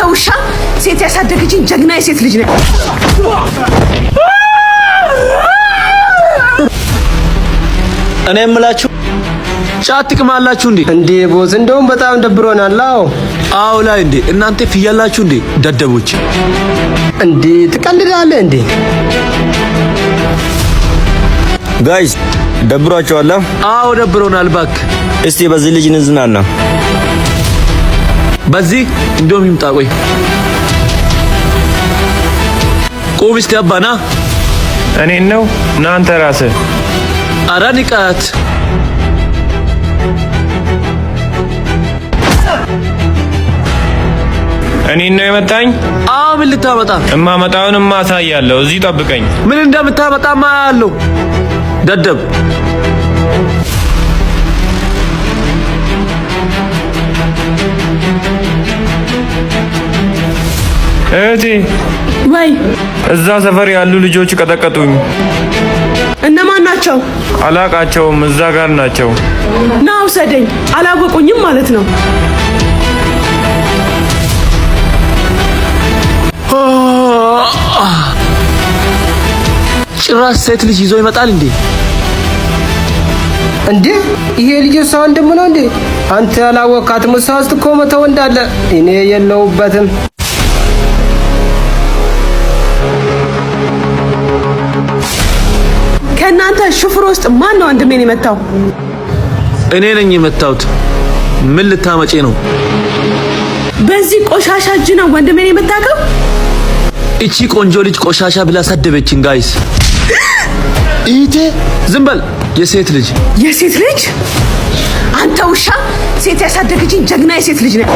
ውሻ ሴት ያሳደገችኝ ጀግና የሴት ልጅ ነኝ። እኔ የምላችሁ ጫት ትቅማላችሁ እንዴ ቦዝ እንደውም በጣም ደብሮናል። አዎ ላይ እንዴ እናንተ ፍያላችሁ እንዴ ደደቦች እንዴ ትቀልዳለህ እንዴ? ጋይስ ደብሯችኋል? አዎ ደብሮናል። ባክ እስቲ በዚህ ልጅ እንዝናና። በዚህ እንደውም ይምጣ። ቆይ ቁም እስቲ አባና እኔን ነው እናንተ ራስህ ኧረ ንቃት። እኔን ነው የመታኝ? አዎ ምን ልታመጣ? እማመጣውን ማሳያለሁ። እዚህ ጠብቀኝ። ምን እንደምታመጣማ ያለው ደደብ እህቴ ወይ እዛ ሰፈር ያሉ ልጆች ቀጠቀጡኝ። እነማን ናቸው? አላቃቸውም። እዛ ጋር ናቸው። ና ውሰደኝ። አላወቁኝም ማለት ነው። ጭራሽ ሴት ልጅ ይዞ ይመጣል እንዴ? እንዴ ይሄ ልጅ ሰው እንደምነው እንዴ? አንተ ያላወቃት ሙሳውስት እኮ መተው እንዳለ እኔ የለውበትም። ከእናንተ ሹፍር ውስጥ ማን ነው ወንድሜን የመታው? እኔ ነኝ የመታሁት። ምን ልታመጪ ነው? በዚህ ቆሻሻ እጅ ነው ወንድሜን የመታከው? እቺ ቆንጆ ልጅ ቆሻሻ ብላ ሰደበችኝ። ጋይስ ኢቴ ዝም በል። የሴት ልጅ አንተ ውሻ ሴት ያሳደገችኝ ጀግና የሴት ልጅ ነኝ።